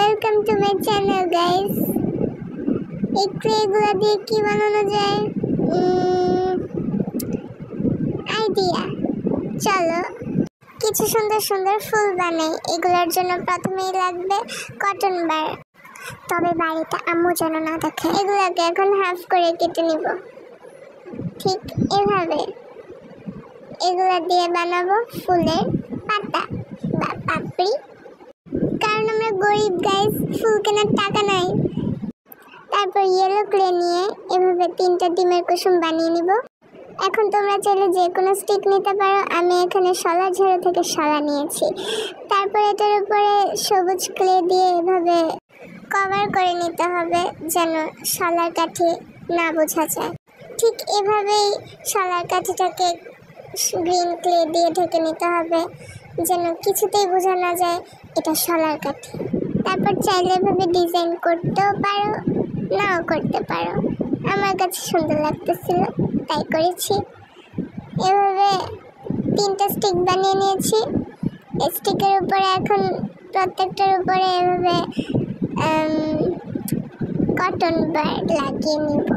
Welcome to my channel guys. এই ক্লেগুলো দিয়ে কি বানানো যায় আইডিয়া। চলো কিছু সুন্দর সুন্দর ফুল বানাই। এগুলোর জন্য প্রথমেই লাগবে কটন বার, তবে বাড়িতে আম্মু যেন না দেখে। এগুলোকে এখন হাফ করে কেটে নিব, ঠিক এভাবে। এগুলো দিয়ে বানাবো ফুলের পাতা বা পাপড়ি, কারণ আমরা গরিব গাইস, ফুল কেনার টাকা নাই। তারপর ইয়েলো ক্লে নিয়ে এভাবে 3টা ডিমের কুসুম বানিয়ে নিব। এখন তোমরা চাইলে যে কোনো স্টিক নিতে পারো, আমি এখানে শলা ঝাড়ু থেকে শলা নিয়েছি। তারপর এটার উপরে সবুজ ক্লে দিয়ে এভাবে কভার করে নিতে হবে যেন শলার কাঠি না বোঝা যায়। ঠিক এভাবেই শলার কাঠিটাকে গ্রিন ক্লে দিয়ে ঢেকে নিতে হবে যেন কিছুতেই বোঝা না যায় এটা শলার কাঠি। তারপর চাইলে এভাবে ডিজাইন করতেও পারো, নাও করতে পারো। আমার কাছে সুন্দর লাগতেছিল তাই করেছি। এভাবে 3টা স্টিক বানিয়ে নিয়েছি। স্টিকের উপরে এখন প্রত্যেকটার উপরে এভাবে কটন বার লাগিয়ে নিব।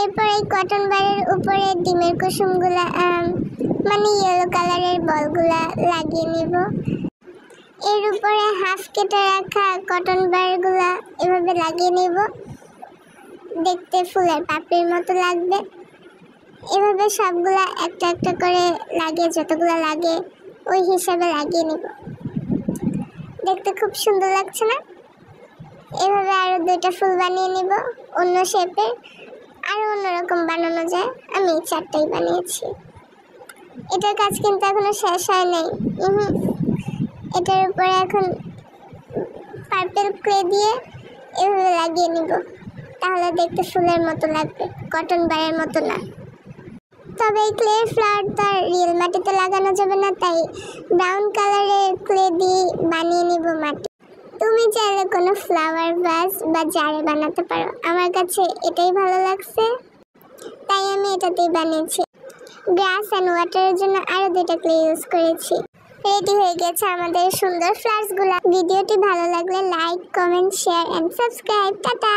এরপর এই কটন বারের উপরে ডিমের কুসুমগুলা মানে ইয়েলো কালারের বলগুলা লাগিয়ে নিব। এর উপরে হাফ কেটে রাখা কটন বারগুলা এভাবে লাগিয়ে নিব, দেখতে ফুলের পাপড়ির মতো লাগবে। এভাবে সবগুলা একটা একটা করে লাগিয়ে যতগুলো লাগে ওই হিসাবে লাগিয়ে নিব। দেখতে খুব সুন্দর লাগছে না? এভাবে আরো 2টা ফুল বানিয়ে নিব অন্য শেপের। আরো অন্যরকম বানানো যায়, আমি 4টাই বানিয়েছি। এটার কাজ কিন্তু এখনো শেষ হয় নাই। এটার উপরে এখন পার্পল ক্লে দিয়ে এভাবে লাগিয়ে নিব, তাহলে দেখতে ফুলের মতো লাগবে, কটন বারের মতো না। তবে এই ক্লে ফ্লাওয়ার তো আর রিয়েল মাটিতে লাগানো যাবে না, তাই ব্রাউন কালারের ক্লে দিয়ে বানিয়ে নিব মাটি। তুমি চাইলে কোনো ফ্লাওয়ার ভাস বা জারে বানাতে পারো, আমার কাছে এটাই ভালো লাগছে তাই আমি এটাতেই বানিয়েছি। গ্রাস অ্যান্ড ওয়াটারের জন্য আরো 2টা ক্লে ইউজ করেছি। রেডি হয়ে গেছে আমাদের সুন্দর ফ্লাওয়ার্সগুলো। ভিডিওটি ভালো লাগলে like, comment, share and subscribe. Tata.